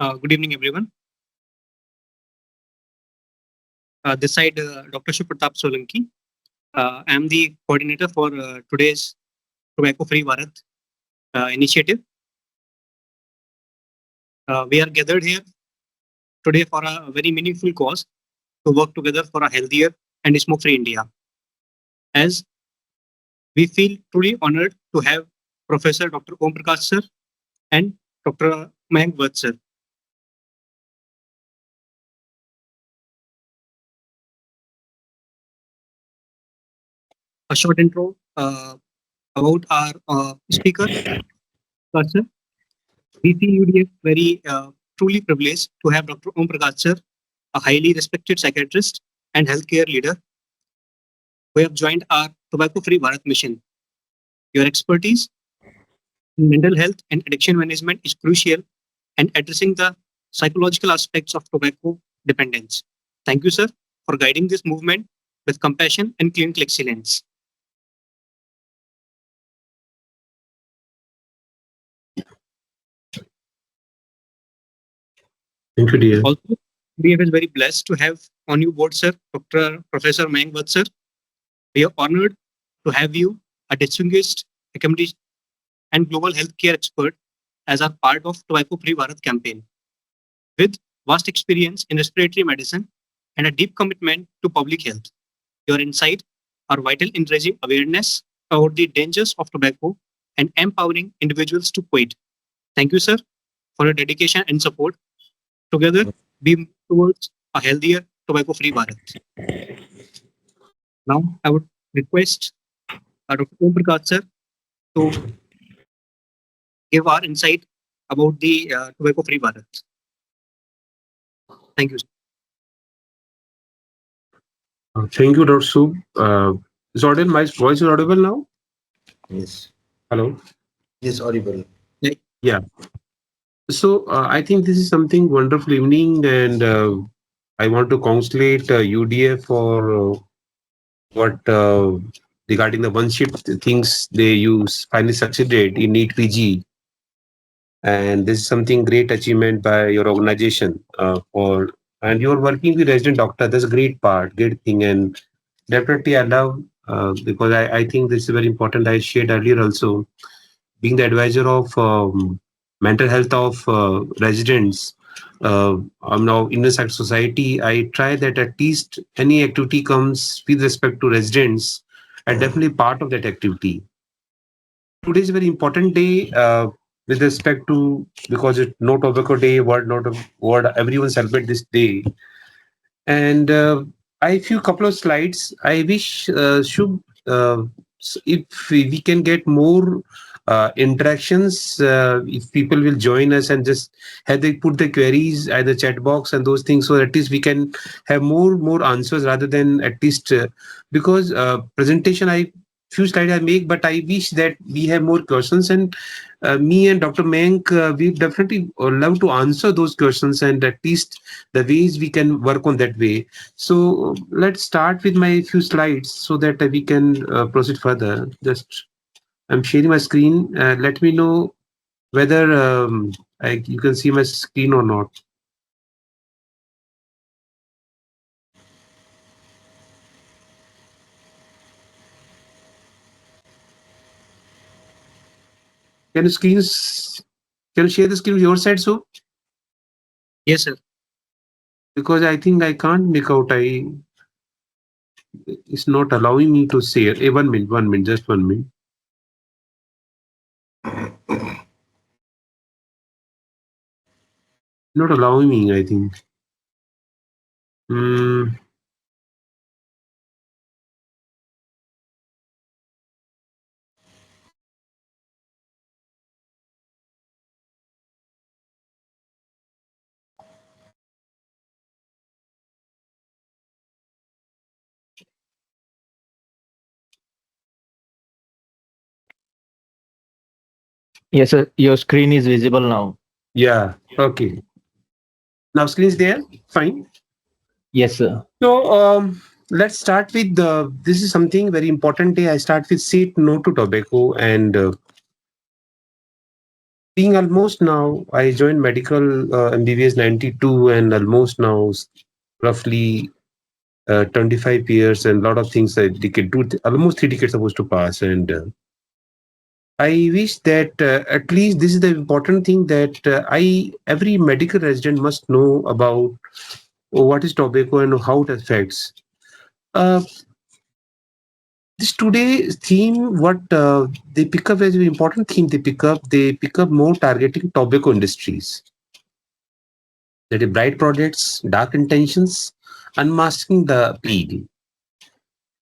Good evening, everyone. This side, Dr. Shiv Pratap Solanki. I am the coordinator for today's Tobacco Free Bharat initiative. We are gathered here today for a very meaningful cause to work together for a healthier and smoke-free India. As we feel truly honored to have Professor Dr. Om Prakash sir and Dr. Mayank Vats sir. A short intro about our speaker, sir. We feel UDF very truly privileged to have Dr. Om Prakash sir, a highly respected psychiatrist and healthcare leader who have joined our Tobacco Free Bharat mission. Your expertise in mental health and addiction management is crucial and addressing the psychological aspects of tobacco dependence. Thank you, sir, for guiding this movement with compassion and clinical excellence. Thank you, dear. Also, BF is very blessed to have on your board, sir, Dr. Professor Mayank Vats, sir. We are honored to have you, a distinguished academic and global healthcare expert, as a part of Tobacco Free Bharat campaign. With vast experience in respiratory medicine and a deep commitment to public health, your insight are vital in raising awareness about the dangers of tobacco and empowering individuals to quit. Thank you, sir, for your dedication and support. Together, we move towards a healthier tobacco-free Bharat. Now, I would request Dr. Om Prakash sir to give our insight about the tobacco-free Bharat. Thank you, sir. Thank you, Dr. Sub. Jordan, my voice is audible now? Yes. Hello? Yes, audible. Yeah. So I think this is something wonderful evening, and I want to congratulate UDF for what regarding the one shift things they use finally succeeded in NEET PG, and this is something great achievement by your organization for and you're working with resident doctor. That's a great part, great thing, and definitely I love because I think this is very important. I shared earlier also being the advisor of mental health of residents. I'm now in the society. I try that at least any activity comes with respect to residents, and definitely part of that activity. Today is a very important day with respect to because it's no tobacco day, world everyone celebrate this day, and I few couple of slides. I wish should if we can get more interactions, if people will join us and just have they put the queries at the chat box and those things, so at least we can have more answers rather than at least because presentation I few slides I make, but I wish that we have more questions and me and Dr. Mayank, we definitely love to answer those questions and at least the ways we can work on that way. So let's start with my few slides so that we can proceed further. Just I'm sharing my screen. Let me know whether you can see my screen or not. Can you screens? Can you share the screen on your side, so? Yes, sir. Because I think I can't make out. It's not allowing me to share. 1 minute, just 1 minute. Not allowing me, I think. Mm, Yes, sir. Your screen is visible now. yeah. Okay. Now screen is there. Fine. Yes, sir. So let's start with the. This is something very important day. I start with say no to tobacco, and being almost now, I joined medical MBBS 92 and almost now roughly 25 years and a lot of things that they can do. Almost 3 decades supposed to pass. And I wish that at least this is the important thing that every medical resident must know about what is tobacco and how it affects. Uh, this today's theme, what they pick up as an important theme, they pick up more targeting tobacco industries. That is bright projects, dark intentions, unmasking the peel.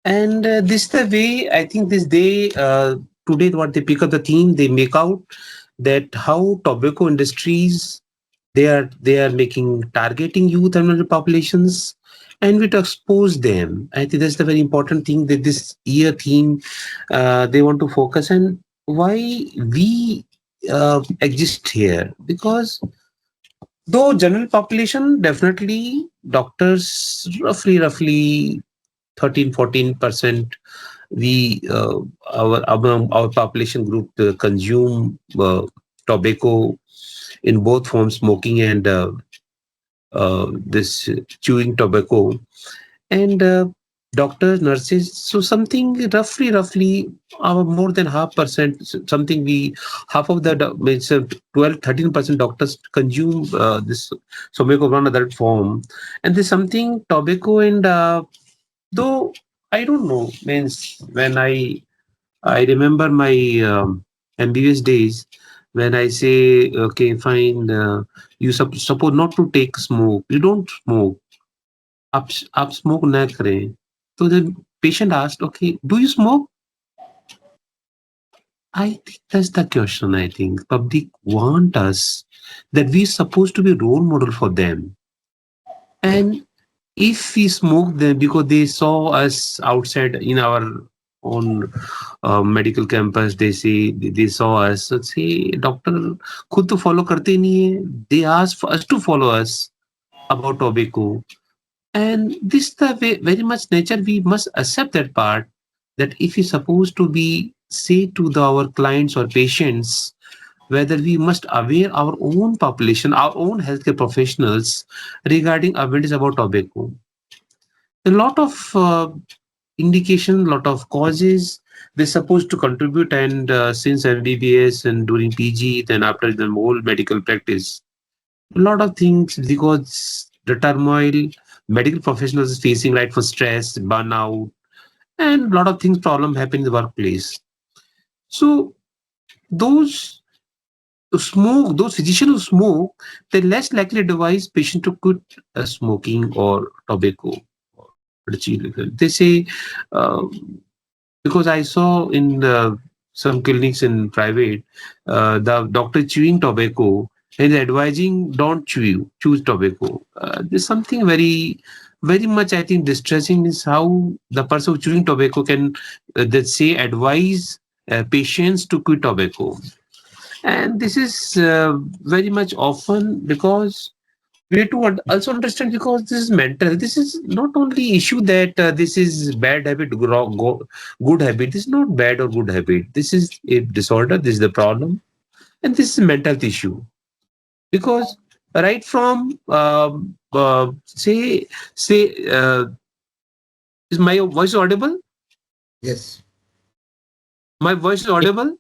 And this the way I think this day today what they pick up the theme, they make out that how tobacco industries they are making targeting youth and vulnerable populations and we to expose them. I think that's the very important thing that this year theme they want to focus on why we exist here because though general population definitely doctors roughly 13-14% we our among our population group consume tobacco in both forms smoking and this chewing tobacco and doctors nurses so something roughly our more than half percent something we half of the means 12-13% doctors consume this tobacco one other form and there's something tobacco and though I don't know means when I remember my MBBS days when I say, okay, fine, you suppose not to take smoke. You don't smoke. आप smoke ना करें. So the patient asked, okay, do you smoke? I think that's the question. I think public want us that we're supposed to be role model for them. And if we smoke them because they saw us outside in our own medical campus they saw us so say doctor खुद तो follow करते नहीं है they asked for us to follow us about tobacco and this the way, very much nature we must accept that part that if we supposed to be say to our clients or patients whether we must aware our own population our own healthcare professionals regarding awareness about tobacco a lot of indication, lot of causes they're supposed to contribute. And since MBBS and during PG, then after the whole medical practice, a lot of things because the turmoil medical professionals is facing, right, for stress, burnout, and a lot of things problem happen in the workplace. So those who smoke, those physicians who smoke, they're less likely to advise patient to quit smoking or tobacco. They say uh, because I saw in some clinics in private, the doctor chewing tobacco and advising don't choose tobacco. There's something very much I think distressing is how the person chewing tobacco can that say advise patients to quit tobacco, and this is very much often because we have to also understand because this is mental this is not only issue that this is bad habit good habit this is not bad or good habit this is a disorder this is the problem and this is a mental issue because right from say is my voice audible Yes. my voice is audible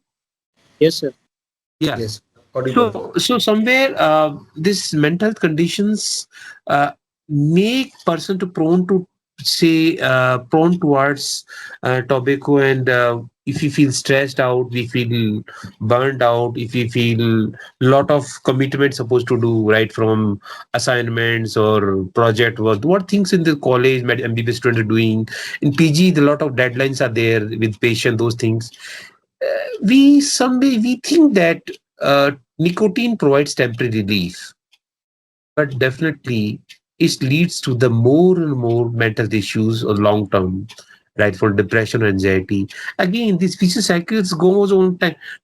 Yes, sir. yeah Yes. Audible. so somewhere this mental conditions make person to prone to say prone towards tobacco and if we feel stressed out we feel burned out if we feel lot of commitment supposed to do right from assignments or project work what things in the college MBBS students are doing in PG the lot of deadlines are there with patient those things we someday we think that nicotine provides temporary relief, but definitely it leads to the more and more mental issues or long term, right? For depression, anxiety. Again, these vicious cycles goes on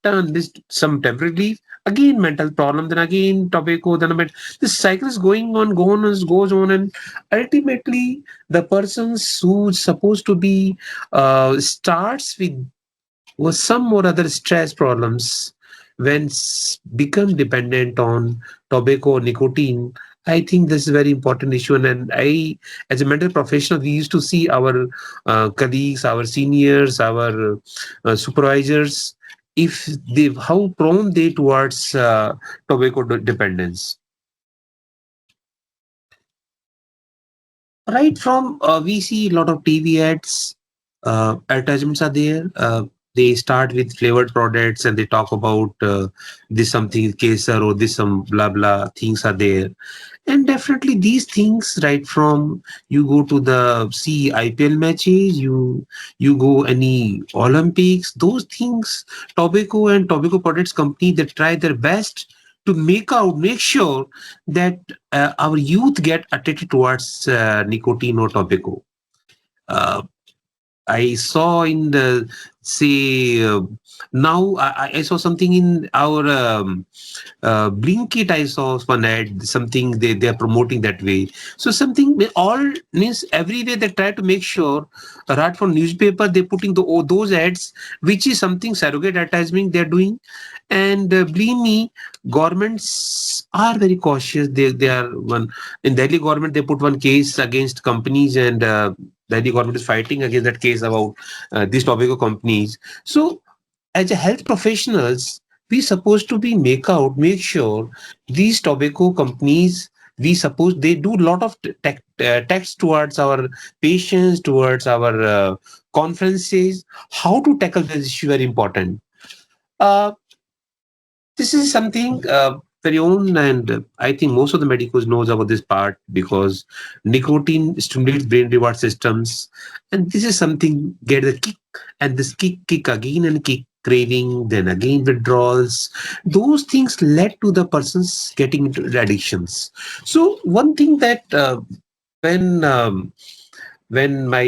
turn this some temporary relief. Again, mental problem. Then again, tobacco. Then this cycle is goes on, and ultimately, the persons who's supposed to be starts with some or other stress problems when become dependent on tobacco or nicotine, I think this is a very important issue. And I, as a mental professional, we used to see our colleagues, our seniors, our supervisors, if they how prone they towards tobacco dependence. Right from we see a lot of TV ads, advertisements are there. They start with flavored products and they talk about this something kesar or this some blah blah things are there. And definitely these things, right from you go to the see IPL matches, you go any Olympics, those things, tobacco and tobacco products company, they try their best to make sure that our youth get addicted towards nicotine or tobacco. Uh, I saw in the say now I saw something in our Blinkit. I saw one ad, something they are promoting that way. So something all means every way they try to make sure. Right from newspaper they putting those ads, which is something surrogate advertising they're doing. And believe me, governments are very cautious. They are one in Delhi government. They put one case against companies and. Delhi government is fighting against that case about these tobacco companies. So, as a health professionals, we supposed to be make sure these tobacco companies. We suppose they do a lot of text towards our patients, towards our conferences. How to tackle this issue very important. Uh, this is something very own, and I think most of the medicals knows about this part because nicotine stimulates brain reward systems, and this is something get the kick, and this kick again and kick craving, then again withdrawals. Those things led to the person's getting into addictions. So one thing that when when my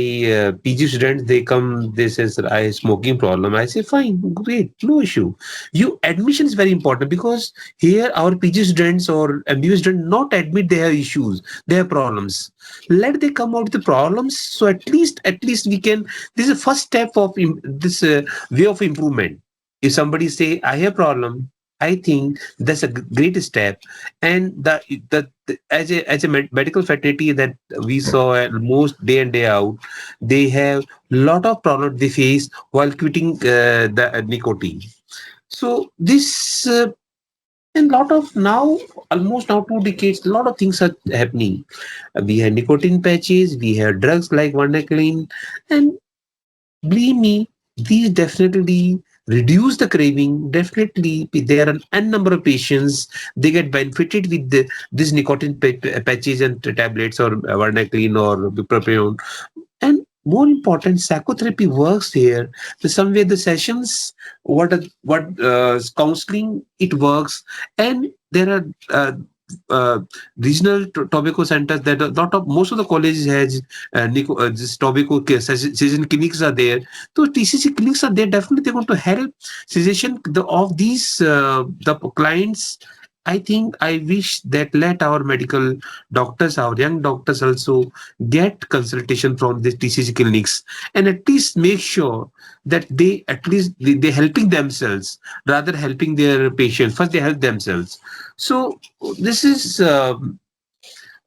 PG students they come, they says that I have smoking problem. I say fine, great, no issue. You admission is very important because here our PG students or MBA students not admit they have issues, they have problems. Let they come out with the problems. So at least we can. This is the first step of this way of improvement. If somebody say I have problem, I think that's a great step. And as a medical fraternity that we saw most day in day out, they have lot of problems they face while quitting the nicotine. So this and lot of now almost now 2 decades, a lot of things are happening. We have nicotine patches, we have drugs like Varnacline, and believe me, these definitely reduce the craving. Definitely, there are n number of patients they get benefited with this nicotine patches and tablets or Varnacline or bupropion. And more important, psychotherapy works here. So some way the sessions, what counseling it works, and there are uh, regional tobacco centers that a lot of most of the colleges has this tobacco cessation clinics are there. So TCC clinics are there. Definitely, they're going to help cessation of these the clients. I think I wish that let our medical doctors, our young doctors also get consultation from the TCC clinics and at least make sure that they at least they helping themselves rather helping their patients. First, they help themselves. So this is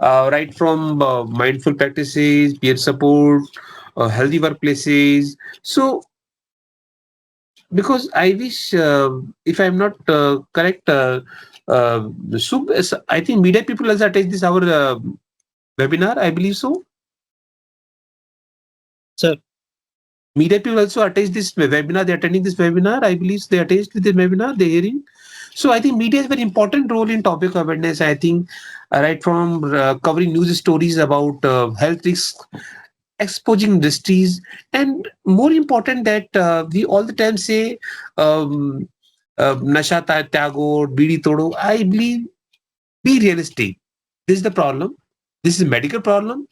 right from mindful practices, peer support, healthy workplaces. So because I wish, if I'm not correct, I think media people also attach this our webinar. I believe so. Sir. Media people also attach this webinar. They're attending this webinar. I believe they attached with the webinar. They're hearing. So I think media has very important role in topic awareness. I think right from covering news stories about health risks, exposing industries, and more important that we all the time say nasha tyago, bidi todo. I believe be realistic. This is the problem. This is a medical problem,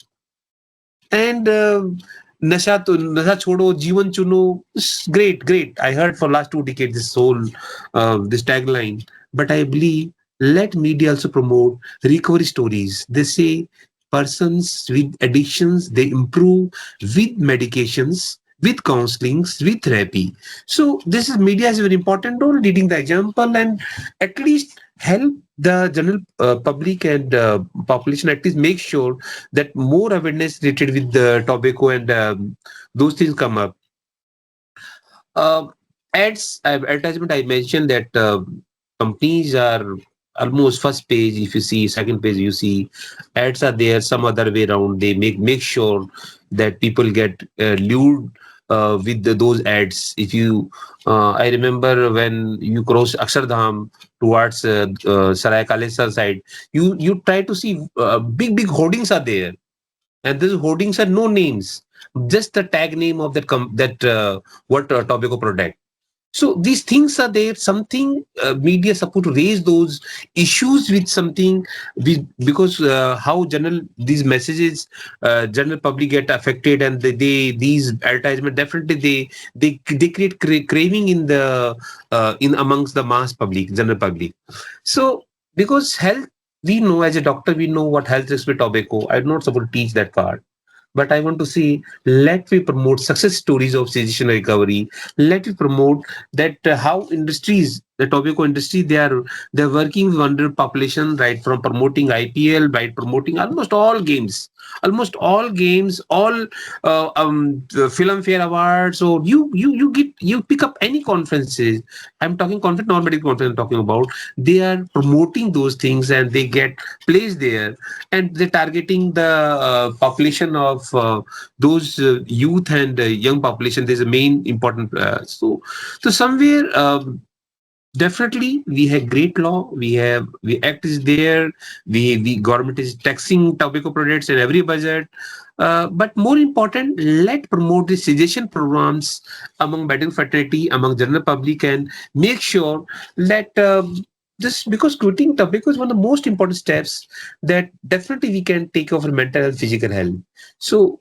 and nasha chodo jeevan chuno. Great. I heard for last 2 decades this whole this tagline, but I believe let media also promote recovery stories. They say persons with addictions they improve with medications, with counselings, with therapy. So this is media has a very important role, leading the example and at least help the general public and population at least make sure that more awareness related with the tobacco and those things come up. Uh, advertisement, I mentioned that companies are almost first page. If you see second page, you see ads are there. Some other way around, they make sure that people get lured with those ads. If you, I remember when you cross Akshardham towards Sarai Kalesar side, you try to see big hoardings are there, and these hoardings are no names, just the tag name of that what tobacco product. So these things are there. Something media supposed to raise those issues with something, because how general these messages, general public get affected, and they these advertisement definitely they create craving in the in amongst the mass public, general public. So because health, we know as a doctor, we know what health is with tobacco. I'm not supposed to teach that part, but I want to see, let me promote success stories of cessation recovery. Let me promote that how industries, the tobacco industry, they're working with under population, right from promoting IPL, right promoting almost all games, all the Filmfare Awards. So you pick up any conferences. I'm talking conference, non medical conference. I'm talking about, they are promoting those things and they get placed there, and they're targeting the population of those youth and young population. There's a main important so somewhere definitely we have great law, we act is there, we government is taxing tobacco products in every budget, but more important, let promote the cessation programs among medical fraternity, among general public, and make sure that this, because quitting tobacco is one of the most important steps that definitely we can take over mental health, physical health. So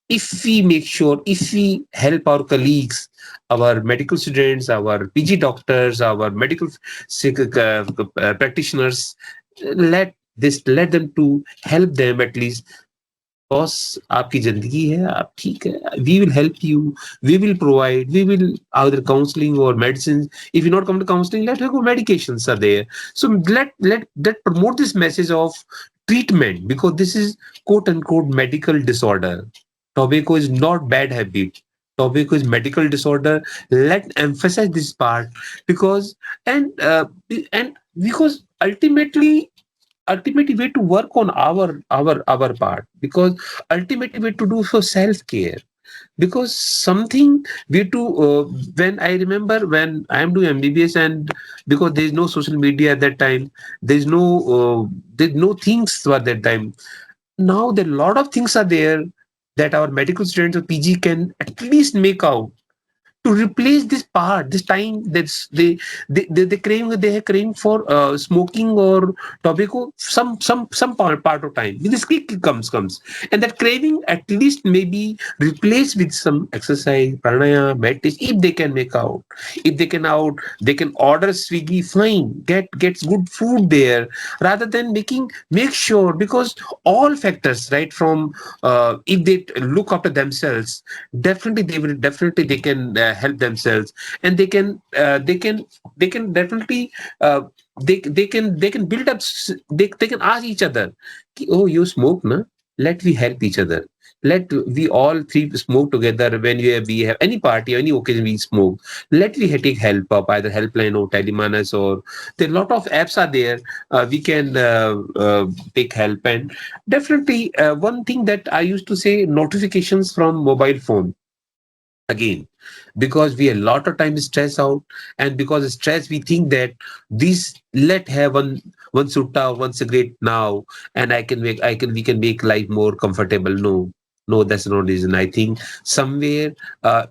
if we make sure, if we help our colleagues, our medical students, our PG doctors, our medical practitioners, let them to help them at least. Boss, आपकी जिंदगी है, आप ठीक है. We will help you. We will provide. We will either counseling or medicines. If you not come to counseling, let her go. Medications are there. So let promote this message of treatment, because this is quote unquote medical disorder. Tobacco is not bad habit. Tobacco is medical disorder. Let emphasize this part, because and because ultimately way to work on our part, because ultimately way to do for self care, because something we to when I remember when I am doing MBBS, and because there is no social media at that time, there's no things for that time. Now there a lot of things are there that our medical students or PG can at least make out to replace this part, this time that's they are craving for smoking or tobacco some part of time. This quick comes, and that craving at least may be replaced with some exercise, pranayama, meditation. If they can make out, if they can out, they can order Swiggy. Fine, gets good food there, rather than make sure, because all factors, right from if they look after themselves, definitely they can help themselves, and they can definitely they can build up they can ask each other, oh, you smoke na, let we help each other, let we all three smoke together. When we have any party or any occasion we smoke, let we take help up, either helpline or telemanas, or there are a lot of apps are there, we can take help. And definitely one thing that I used to say, notifications from mobile phone. Again, because we a lot of time stress out, and because of stress we think that this, let have one sutta, one cigarette now, and we can make life more comfortable. No, that's not reason. I think somewhere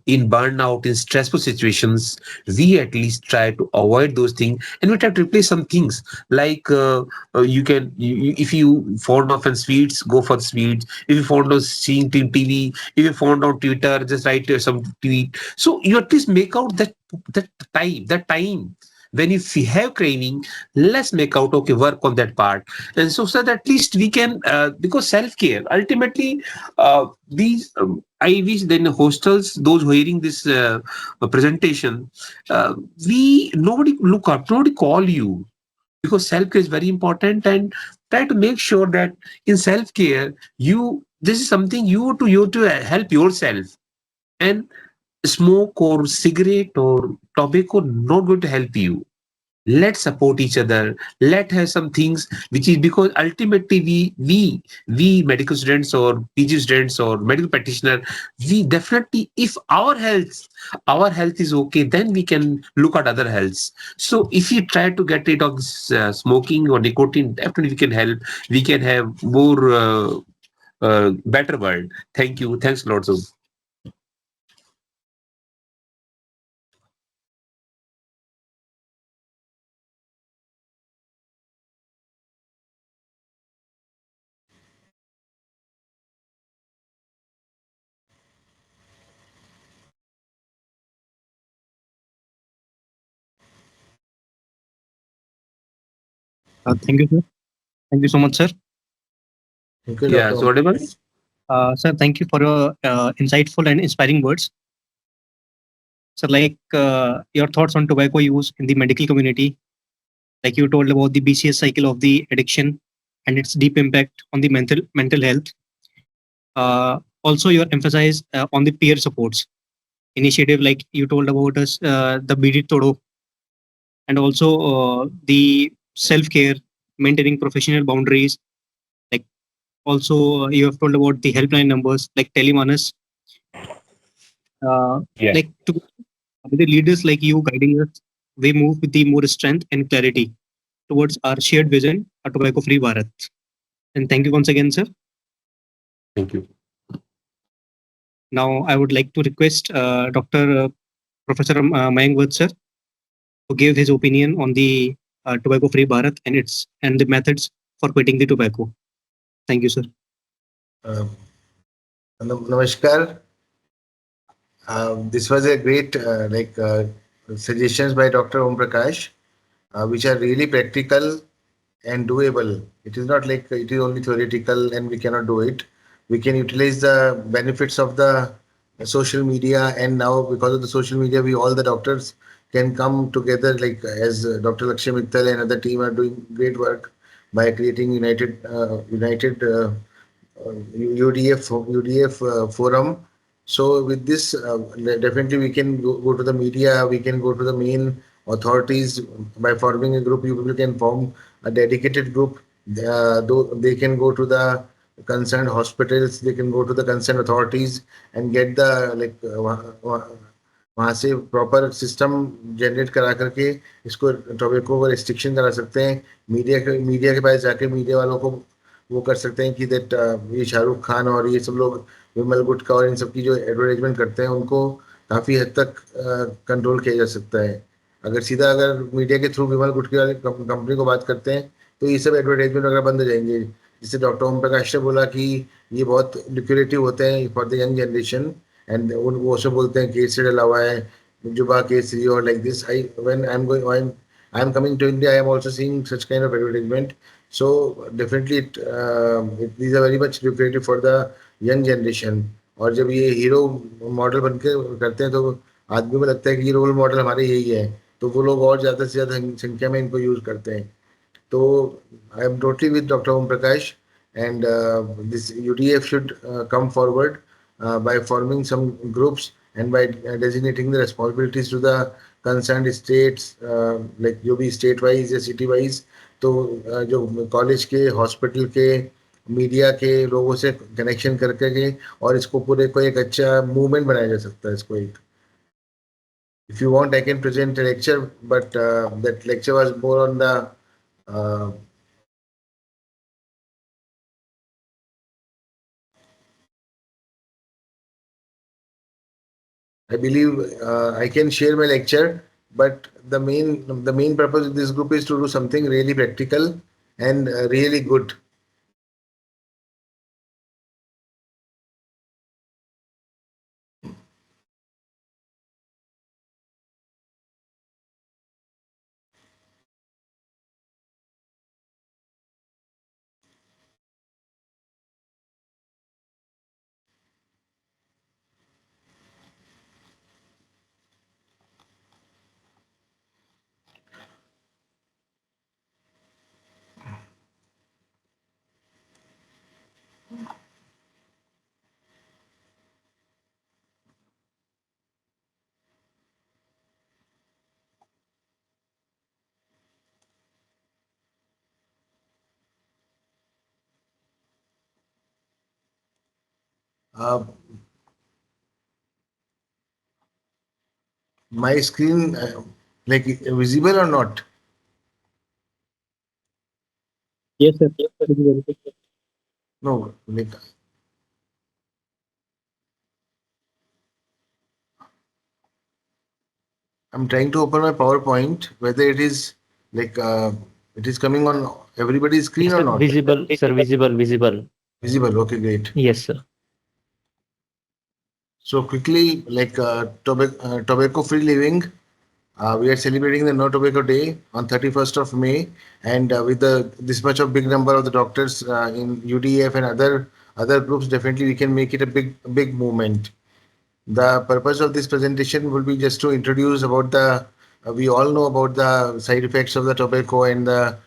in burnout, in stressful situations, we at least try to avoid those things, and we try to replace some things, like if you fond of sweets, go for sweets. If you fond of seeing TV, if you fond on Twitter, just write some tweet. So you at least make out that time When if we have craving, let's make out, okay, work on that part. And so that at least we can, because self-care, ultimately, these, I wish then hostels, those who are hearing this presentation, nobody look up, nobody call you, because self-care is very important, and try to make sure that in self-care, this is something you to help yourself. And smoke or cigarette or tobacco not going to help you. Let's support each other. Let have some things which is, because ultimately we medical students or PG students or medical practitioner, we definitely, if our health is okay, then we can look at other healths. So if you try to get rid of this, smoking or nicotine, definitely we can help. We can have more better world. Thank you. Thanks a lot. So Thank you, sir. Thank you so much, sir. Thank you, yeah. Dr. So whatever. Sir, thank you for your insightful and inspiring words. So, like your thoughts on tobacco use in the medical community, like you told about the BCS cycle of the addiction and its deep impact on the mental health. Also, your emphasis on the peer supports initiative, like you told about us, the BD Todo, and also the self care, maintaining professional boundaries. Like also, you have told about the helpline numbers, like Telemanas. Yeah. Like to with the leaders like you guiding us, we move with the more strength and clarity towards our shared vision, a tobacco-free Bharat. And thank you once again, sir. Thank you. Now, I would like to request Dr. Professor Mayank Vats, sir, to give his opinion on the tobacco-free Bharat and the methods for quitting the tobacco. Thank you, sir. Um, Namaskar. This was a great suggestions by Dr. Om Prakash, which are really practical and doable. It is not like it is only theoretical and we cannot do it. We can utilize the benefits of the social media, and now because of the social media, we all the doctors can come together. Like as Dr. Lakshya Mittal and other team are doing great work by creating United UDF forum. So with this, definitely we can go to the media, we can go to the main authorities by forming a group. You can form a dedicated group. Though they can go to the concerned hospitals, they can go to the concerned authorities and get the वहाँ से proper system generate करा करके इसको tobacco को restriction करा सकते हैं. Media के पास जाके मीडिया वालों को वो कर सकते हैं कि दैट ये शाहरुख खान और ये सब लोग विमल गुटका और इन सब की जो एडवर्टाइजमेंट करते हैं उनको काफ़ी हद तक कंट्रोल किया जा सकता है. अगर मीडिया के थ्रू विमल गुटका वाली कंपनी को बात करते हैं तो ये सब एडवर्टाइजमेंट वगैरह बंद हो जाएंगे. जिससे डॉक्टर ओम प्रकाश ने बोला कि ये बहुत ल्यूक्रेटिव होते हैं for the young generation, and वो सब बोलते हैं केसरी डला हुआ है, जुबा केसरी और like this. I when I am coming to India, I am also seeing such kind of advertisement. So definitely these are very much lucrative for the young generation. और जब ये हीरो मॉडल बन के करते हैं तो आदमी को लगता है कि ये रोल मॉडल हमारे यही है, तो वो लोग और ज़्यादा से ज़्यादा संख्या में इनको यूज़ करते हैं. So I am totally with Dr. Om Prakash, and this UDF should come forward by forming some groups and by designating the responsibilities to the concerned states, like जो भी state wise या city wise. तो जो college के, hospital के, media के लोगों से कनेक्शन करके के और इसको पूरे को एक अच्छा मूवमेंट बनाया जा सकता है इसको एक. If you want, I can present a lecture, but that lecture was more on the uh, I believe I can share my lecture, but the main purpose of this group is to do something really practical and really good. Uh, my screen, like visible or not? Yes, sir. It is very good. No, like I'm trying to open my PowerPoint, whether it is like it is coming on everybody's screen Yes, or sir. not. Visible, sir. Visible, visible. Visible. Okay, great. Yes, sir. So quickly, like tobacco-free living. We are celebrating the No Tobacco Day on 31st of May, and with this much of big number of the doctors in UDF and other groups, definitely we can make it a big movement. The purpose of this presentation will be just to introduce about the. We all know about the side effects of the tobacco and the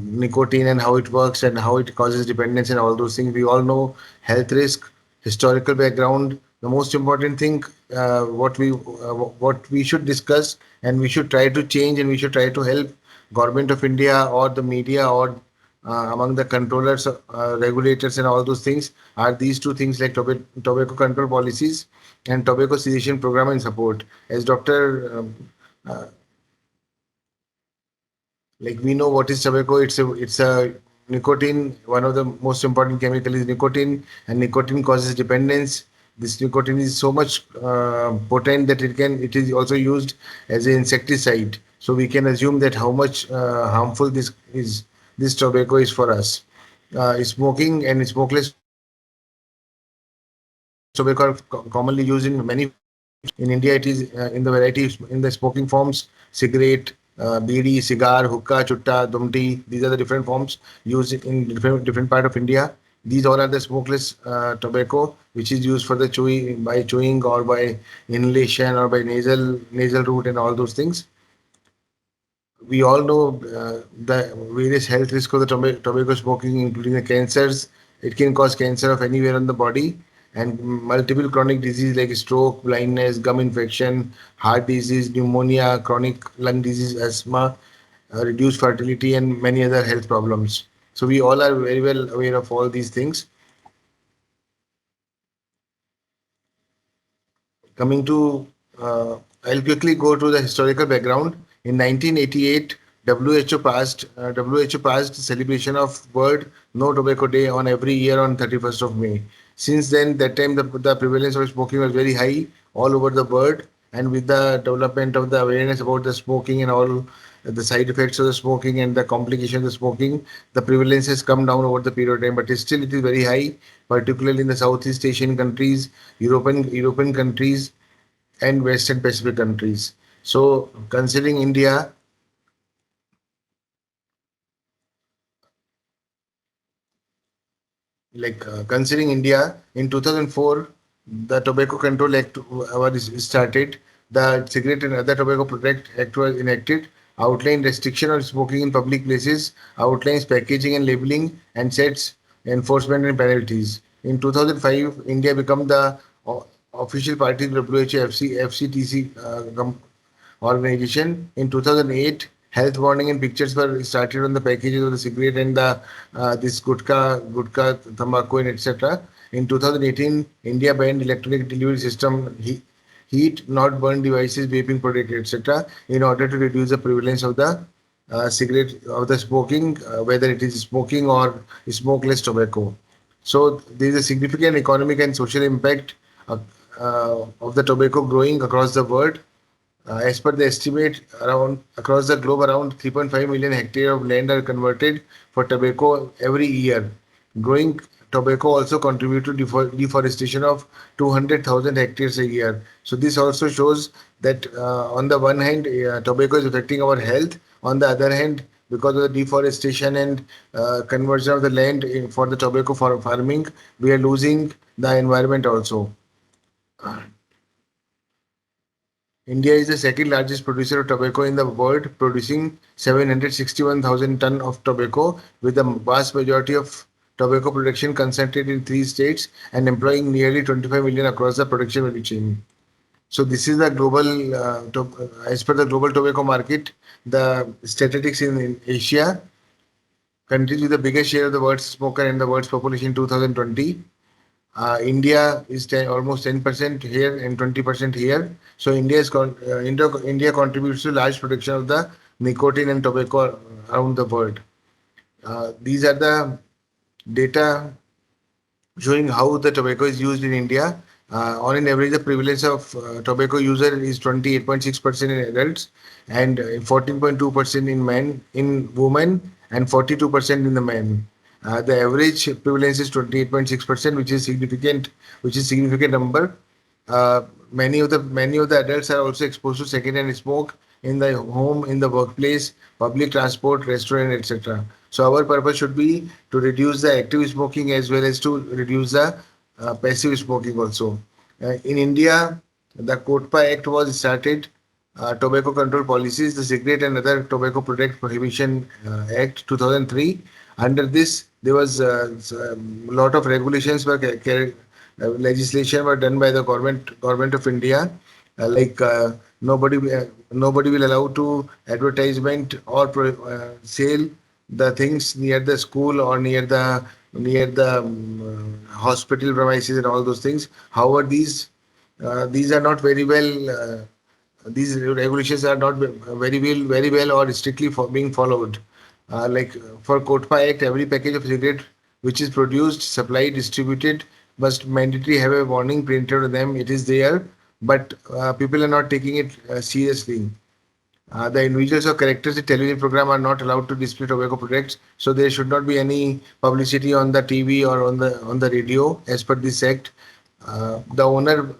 nicotine and how it works and how it causes dependence and all those things. We all know health risk, historical background. The most important thing, what we should discuss and we should try to change and we should try to help government of India or the media or among the controllers, regulators, and all those things are these two things like tobacco control policies and tobacco cessation program and support. As Dr. Uh, like we know what is tobacco. It's a nicotine. One of the most important chemical is nicotine, and nicotine causes dependence. This nicotine is so much potent that it is also used as an insecticide. So we can assume that how much harmful this tobacco is for us. Smoking and smokeless tobacco are commonly used in many forms. In India, it is in the variety in the smoking forms: cigarette, bidi, cigar, hookah, chutta, dumti. These are the different forms used in different part of India. These all are the smokeless tobacco, which is used for the chewing by chewing or by inhalation or by nasal route and all those things. We all know the various health risks of the tobacco smoking, including the cancers. It can cause cancer of anywhere on the body and multiple chronic disease like stroke, blindness, gum infection, heart disease, pneumonia, chronic lung disease, asthma, reduced fertility, and many other health problems. So we all are very well aware of all these things. Coming to, I'll quickly go to the historical background. In 1988, WHO passed celebration of World No Tobacco Day on every year on 31st of May. Since then, that time the prevalence of smoking was very high all over the world, and with the development of the awareness about the smoking and all the side effects of the smoking and the complications of smoking, the prevalence has come down over the period of time, but still it is very high, particularly in the Southeast Asian countries, European countries, and Western Pacific countries. So, considering India in 2004, the Tobacco Control Act was started. The Cigarette and Other Tobacco Protect Act was enacted, outlined restriction on smoking in public places, outlines packaging and labeling, and sets enforcement and penalties. In 2005, India became the official party to WHO FCTC organization. In 2008, health warning and pictures were started on the packages of the cigarette and the this gutka, tobacco, and etc. In 2018, India banned electronic delivery system, heat not burn devices, vaping product, etc. in order to reduce the prevalence of the cigarette of the smoking, whether it is smoking or smokeless tobacco. So there is a significant economic and social impact of the tobacco growing across the world. As per the estimate, around across the globe, around 3.5 million hectares of land are converted for tobacco every year. Growing tobacco also contribute to deforestation of 200,000 hectares a year. So this also shows that on the one hand, tobacco is affecting our health. On the other hand, because of the deforestation and conversion of the land for the tobacco farming, we are losing the environment also. India is the second largest producer of tobacco in the world, producing 761,000 tons of tobacco, with the vast majority of tobacco production concentrated in three states and employing nearly 25 million across the production value chain. So this is the global, as per the global tobacco market, the statistics in Asia, countries with the biggest share of the world's smoker and the world's population in 2020. India is almost 10% here and 20% here. So India contributes to large production of the nicotine and tobacco around the world. These are the data showing how the tobacco is used in India. On an average, the prevalence of tobacco user is 28.6% in adults and 14.2% in men, in women, and 42% in the men. The average prevalence is 28.6%, which is significant number. Many of the adults are also exposed to secondhand smoke in the home, in the workplace, public transport, restaurant, etc. So our purpose should be to reduce the active smoking as well as to reduce the passive smoking also. In India, the Kotpa Act was started. Tobacco control policies, the Cigarette and Other Tobacco Product Prohibition Act 2003. Under this, there was a lot of regulations legislation were done by the government of India, like nobody will allow to advertisement or sale the things near the school or near the hospital premises and all those things. However, these are not very well. These regulations are not very well or strictly being followed. Like for Kotpa Act, every package of cigarette which is produced, supplied, distributed must mandatory have a warning printed on them. It is there, but people are not taking it seriously. The individuals or characters in television program are not allowed to display tobacco products, so there should not be any publicity on the TV or on the radio as per this act. The owner,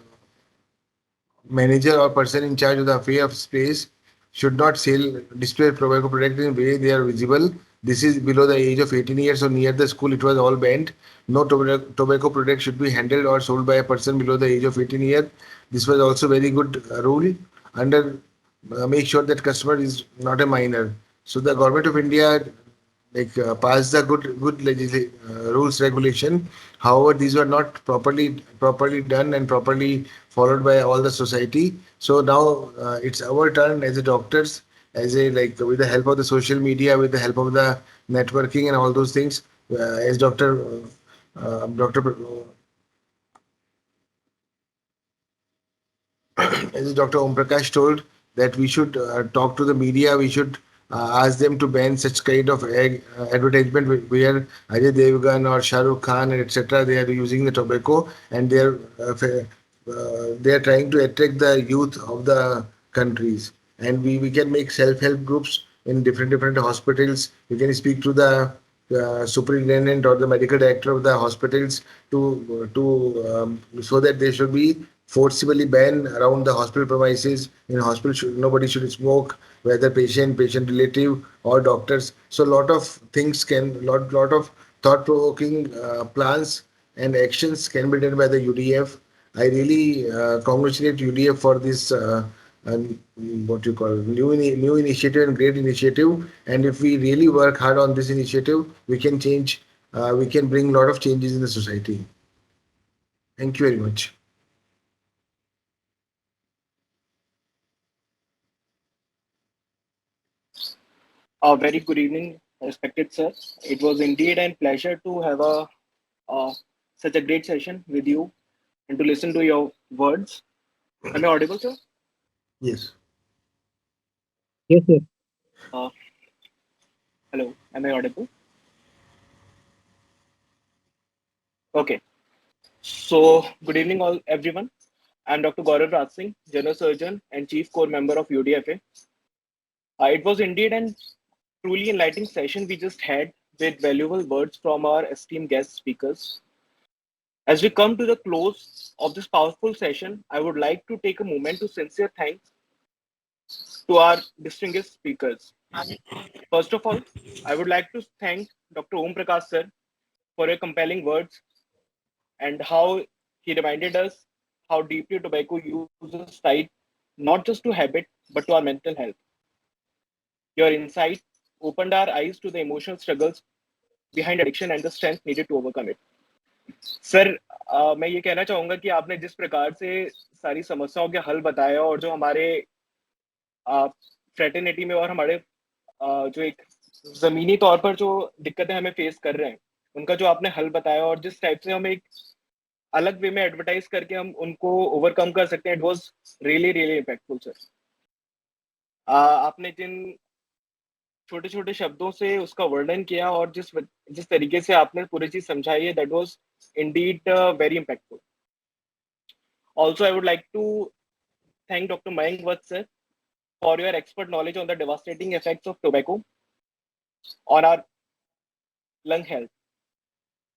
manager, or person in charge of the affair of space should not sell display tobacco products in way they are visible. This is below the age of 18 years or near the school. It was all banned. No tobacco product should be handled or sold by a person below the age of 18 years. This was also very good rule. Under make sure that customer is not a minor. So the government of India pass the good rules regulation. However, these were not properly done and properly followed by all the society. So now it's our turn as a doctors, as a with the help of the social media, with the help of the networking and all those things. As as Dr. Om Prakash told, that we should talk to the media, we should ask them to ban such kind of advertisement where Ajay Devgan or Shah Rukh Khan and etc. They are using the tobacco and they are trying to attract the youth of the countries. And we can make self-help groups in different hospitals. We can speak to the superintendent or the medical director of the hospitals to so that they should be forcibly banned around the hospital premises. In hospital, nobody should smoke, whether patient relative, or doctors. So lot of things lot of thought-provoking plans and actions can be done by the UDF. I really congratulate UDF for this and what you call new initiative and great initiative. And if we really work hard on this initiative, we can change. We can bring a lot of changes in the society. Thank you very much. A very good evening, respected sir. It was indeed a pleasure to have uh, such a great session with you and to listen to your words. Am I audible, sir? Yes. Yes, sir. Uh, Hello, am I audible? Okay. So, good evening, all everyone. I'm Dr. Gaurav Raj Singh, General Surgeon and Chief Core Member of UDFA. It was indeed an truly enlightening session we just had with valuable words from our esteemed guest speakers. As we come to the close of this powerful session, I would like to take a moment to sincere thanks to our distinguished speakers. First of all, I would like to thank Dr. Om Prakash sir for your compelling words and how he reminded us how deeply tobacco use is tied not just to habit but to our mental health. Your insight opened our eyes to the emotional struggles behind addiction and the strength needed to overcome it. Sir मैं ये कहना चाहूंगा कि आपने जिस प्रकार से सारी समस्याओं के हल बताया और जो हमारे फ्रेटर्निटी में और हमारे जो एक जमीनी तौर पर जो दिक्कतें हमें फेस कर रहे हैं उनका जो आपने हल बताया और जिस टाइप से हम एक अलग वे में एडवर्टाइज करके हम उनको ओवरकम कर सकते हैं, it was really really impactful sir. आपने जिन छोटे छोटे शब्दों से उसका वर्णन किया और जिस जिस तरीके से आपने पूरी चीज समझाई है, that was indeed very impactful. Also I would like to thank Dr. Mayank Vatt sir for your expert knowledge on the devastating effects of tobacco on our lung health.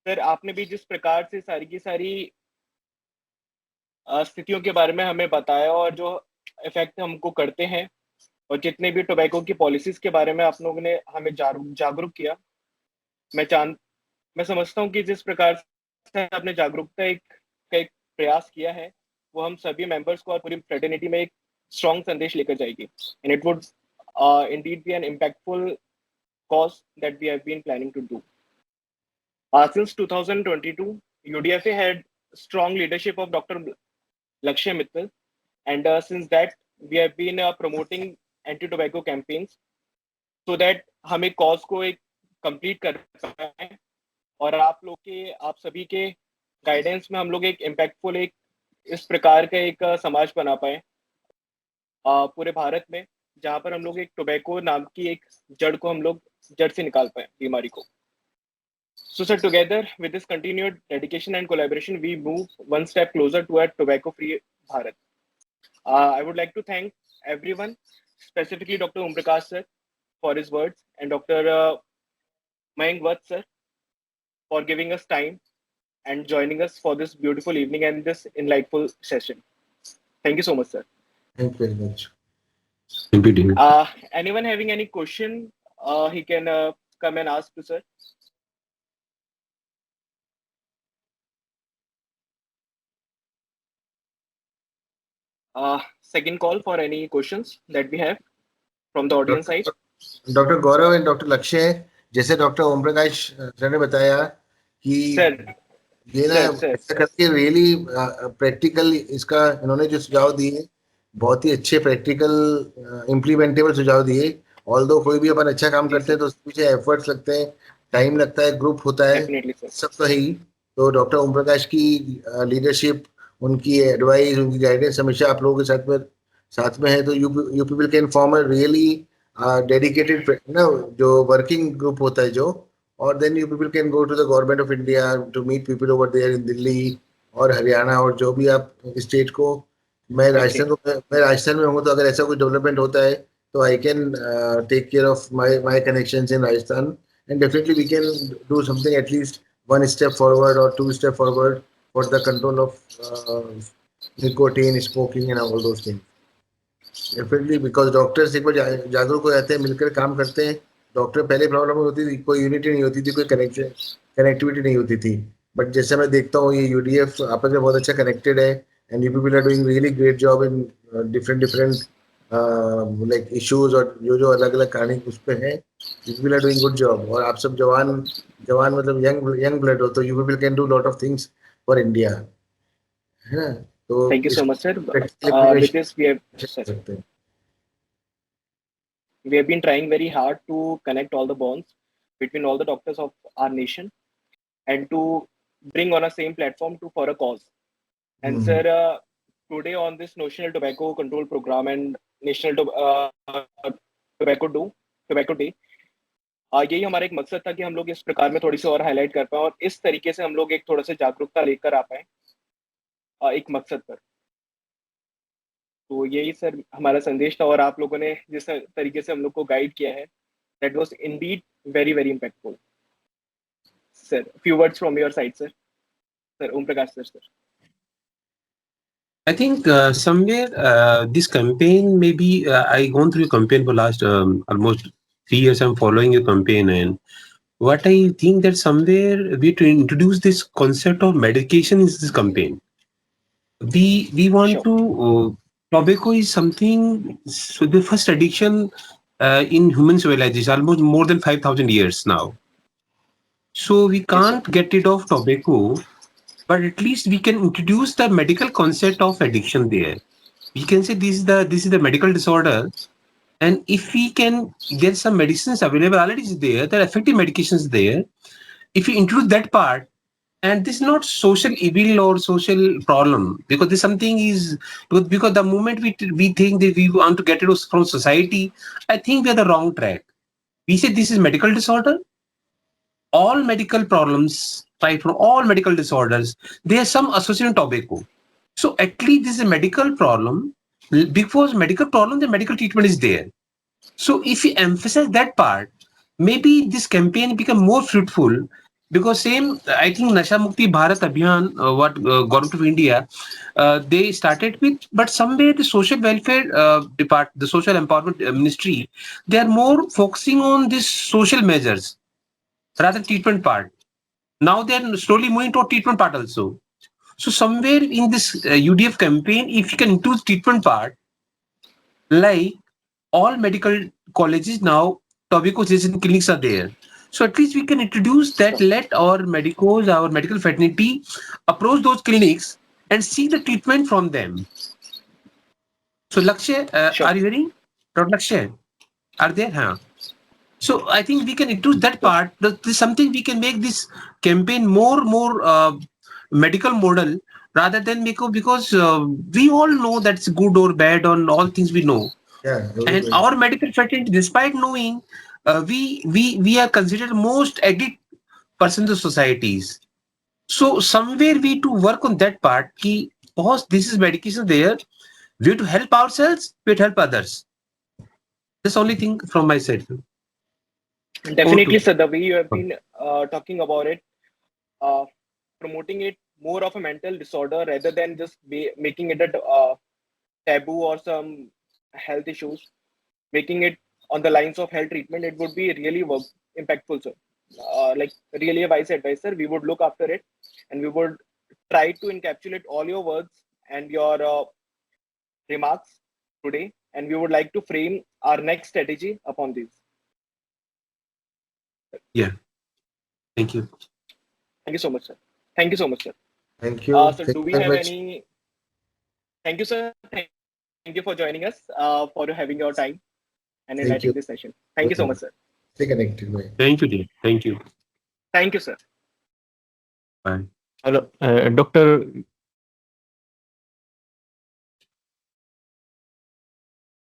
Sir आपने भी जिस प्रकार से सारी की सारी स्थितियों के बारे में हमें बताया और जो इफेक्ट हमको करते हैं और जितने भी टोबैको की पॉलिसीज के बारे में आप लोगों ने हमें जागरूक किया, मैं समझता हूँ कि जिस प्रकार से आपने जागरूकता का एक प्रयास किया है, वो हम सभी मेंबर्स को और पूरी फ्रेटर्निटी में एक स्ट्रॉन्ग संदेश लेकर जाएगी, and it would indeed be an impactful cause that we have been planning to do. Since 2022, UDFA had strong leadership of Dr. Lakshya Mittal, and since that we have been promoting anti-tobacco campaigns so that हम एक cause को एक complete कर पाए और आप सभी के गाइडेंस में हम लोग एक इम्पैक्टफुल एक इस प्रकार का एक समाज बना पाए पूरे भारत में, जहां पर हम लोग एक टोबैको नाम की एक जड़ को हम लोग जड़ से निकाल पाए बीमारी को. So sir, together with this continued dedication and collaboration, we move one step closer to a tobacco-free Bharat. I would like to thank everyone, specifically Dr. Om Prakash sir for his words and Dr. Mayank Vatt sir for giving us time and joining us for this beautiful evening and this enlightful session. Thank you so much, sir. Thank you very much. Thank you, Dean. Anyone having any question, he can come and ask to sir. Second call for any questions that we have from the audience side. Doctor Gaurav and doctor लक्ष्य, जैसे doctor ओम Prakash sir ने बताया कि sir ये ना ऐसा करके really practical इसका इन्होंने जो सुझाव दिए बहुत ही अच्छे प्रैक्टिकल इम्प्लीमेंटेबल सुझाव दिए. ऑल्दो कोई भी अपन अच्छा काम करते हैं तो उसके पीछे एफर्ट्स लगते हैं, टाइम लगता है, ग्रुप होता है, सब तो है ही. तो डॉक्टर ओम प्रकाश की लीडरशिप, उनकी एडवाइस, उनकी गाइडेंस हमेशा आप लोगों के साथ में है. तो you people can form a really dedicated ना जो वर्किंग ग्रुप होता है जो, और then you people can go to the government of India to meet people over there in Delhi और हरियाणा और जो भी आप स्टेट को. मैं राजस्थान में हूँ, तो अगर ऐसा कोई डेवलपमेंट होता है तो I can take care of my connections in Rajasthan, and definitely we can do something at least one step forward or two step forward for the control of nicotine, smoking and all those things. Definitely, because doctors एक बार जागरूक हो जाते हैं, मिलकर काम करते हैं. Doctor पहले प्रॉब्लम होती थी, कोई यूनिटी नहीं होती थी, कोई कनेक्टिविटी नहीं होती थी. बट जैसे मैं देखता हूँ ये यूडीएफ आपस में बहुत अच्छा कनेक्टेड है, and you people are doing really great job in different like issues, और जो अलग अलग कहानी उस पर है, you people are doing good job. और आप सब जवान मतलब यंग ब्लड हो, तो you people can do lot of things for India, है ना. तो thank you so much sir. With this we have been trying very hard to connect all the bonds between all the doctors of our nation and to bring on a same platform for a cause. And sir, today on this National Tobacco Control Program and National Tobacco Day, यही हमारा एक मकसद था कि हम लोग इस प्रकार में थोड़ी सी और हाईलाइट कर पाए और इस तरीके से हम लोग एक थोड़ा सा जागरूकता लेकर आ पाए एक मकसद पर. तो यही सर हमारा संदेश था, और आप लोगों ने जिस तरीके से हम लोग को गाइड किया है, that was indeed very very impactful. Sir, few words from your side sir. Sir Om Prakash sir. I think somewhere this campaign, maybe I gone through a campaign for last almost 3 years. I'm following a campaign, and what I think that somewhere we to introduce this concept of medication in this campaign. We want to tobacco is something. So the first addiction in human civilization almost more than 5,000 years now. So we can't get rid of tobacco, but at least we can introduce the medical concept of addiction there. We can say this is the medical disorder, and if we can, there's some medicines available already is there, there are effective medications there. If we include that part, And this is not social evil or social problem, because this something is because the moment we think that we want to get it from society, I think we are the wrong track. We say this is medical disorder. All medical problems, right, from all medical disorders, there's some association tobacco. So at least this is a medical problem. Because medical problem, the medical treatment is there. So if we emphasize that part, maybe this campaign become more fruitful. Because same, I think Nasha Mukti Bharat Abhiyan, what government of India, they started with, but somewhere the social welfare the social empowerment ministry, they are more focusing on this social measures rather than treatment part. Now they are slowly moving to treatment part also. So somewhere in this UDF campaign, if you can include treatment part, like all medical colleges now, tobacco cessation clinics are there. So at least we can introduce that. Let our medicos, our medical fraternity, approach those clinics and see the treatment from them. So Lakshay, Sure. are you hearing? Dr. Lakshay, are there? Huh? So I think we can introduce that part. This is something we can make this campaign more medical model rather than make because we all know that's good or bad on all things we know. Yeah, And everybody. our medical fraternity, despite knowing, we are considered most elite persons of societies. So somewhere we to work on that part. Ki, boss, this is medication there. We have to help ourselves. We have to help others. That's the only thing from my side. Over Definitely, to sir. The way you have been talking about it, uh, promoting it more of a mental disorder rather than just making it a taboo or some health issues, making it on the lines of health treatment, it would be really impactful, sir. Like really a wise advisor, we would look after it and we would try to encapsulate all your words and your remarks today, and we would like to frame our next strategy upon this. yeah. Thank you. Thank you so much, sir. Thank you so much, sir. Thank you. So Thank do you we very have much. any? Thank you, sir. Thank you for joining us. For having your time and Thank enlightening you. this session. Thank you so much, sir. Stay connected. Bye. Thank you, dear. Thank you. Thank you, sir. Bye. Hello, Dr.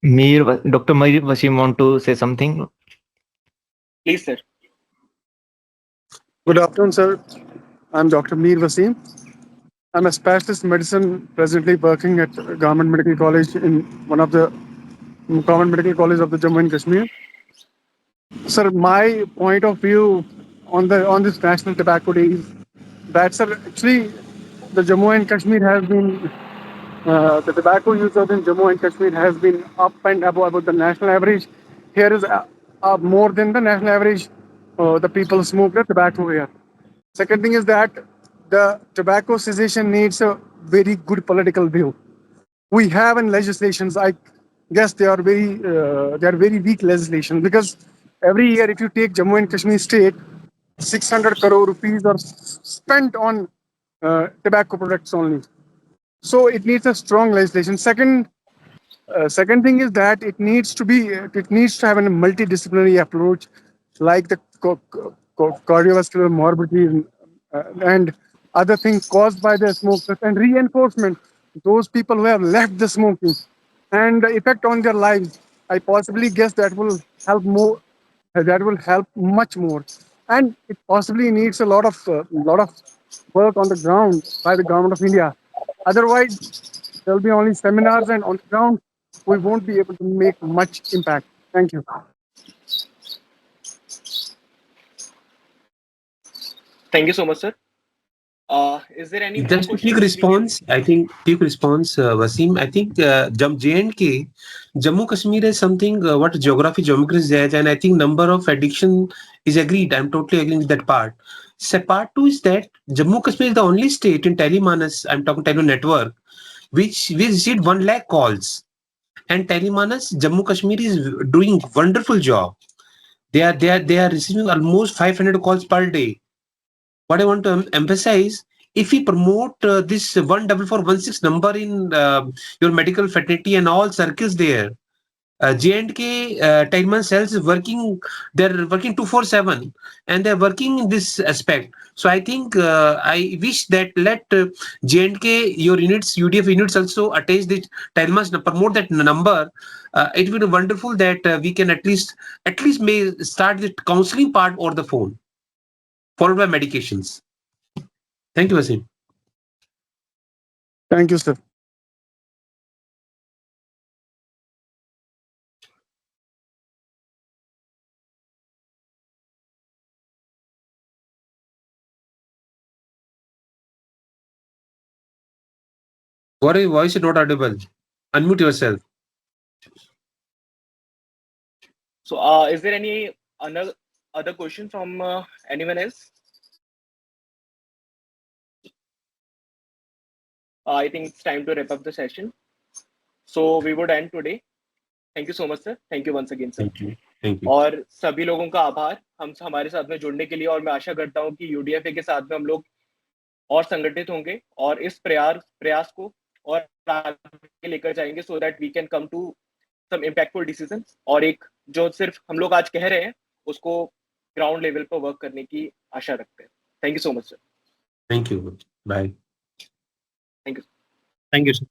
Dr. Mir Wasim want to say something? Please, sir. Good afternoon, sir. I'm Dr. Mir Wasim. I'm a specialist in medicine presently working at Government Medical College in one of the Government Medical College of the Jammu and Kashmir. Sir, my point of view on this National Tobacco Day is that, sir, actually the Jammu and Kashmir has been the tobacco users in Jammu and Kashmir has been up and above the national average. Here is more than the national average. The people smoke the tobacco here. Second thing is that the tobacco cessation needs a very good political view. We have in legislations, I guess they are very weak legislation because every year if you take Jammu and Kashmir state, 600 crore rupees are spent on tobacco products only. So it needs a strong legislation. Second thing is that it needs to have a multidisciplinary approach, like the cardiovascular morbidity and other things caused by the smokers, and reinforcement those people who have left the smoking and the effect on their lives. I possibly guess that will help more. That will help much more, and it possibly needs a lot of work on the ground by the government of India. Otherwise, there'll be only seminars, and on the ground, we won't be able to make much impact. Thank you. Thank you so much, sir. Is there any more Just a quick questions we can? response. I think quick response, Wasim. I think J&K, Jammu Kashmir is something what geography is there, and I think number of addiction is agreed. I'm totally agreeing with that part. So part two is that Jammu Kashmir is the only state in Telemanas, I'm talking Tele network, which we received 1 lakh calls. And Telemanas, Jammu Kashmir is doing wonderful job. They are receiving almost 500 calls per day. What I want to emphasize, if we promote this 14416 number in your medical fraternity and all circles there, J&K Tillman cells is working, they're working 247 and they're working in this aspect. So I think I wish that let J&K, your units, UDF units also attach the Tillman's, promote that number. It would be wonderful that we can at least may start the counseling part over the phone, followed by medications. Thank you, Wasim. Thank you, sir. What your voice is not audible. Unmute yourself. So, is there any other question from anyone else? I think it's time to wrap up the session. So we would end today. Thank you so much, sir. Thank you once again, sir. Thank you. Thank you. और सभी लोगों का आभार हम हमारे साथ में जुड़ने के लिए, और मैं आशा करता हूँ कि यूडीएफए के साथ में हम लोग और संगठित होंगे और इस प्रयास को और आगे लेकर जाएंगे, so that we can come to some impactful decision, और एक जो सिर्फ हम लोग आज कह रहे हैं उसको ग्राउंड लेवल पर वर्क करने की आशा रखते हैं. Thank you so much, sir. Thank you. Bye. Thank you. Thank you, sir.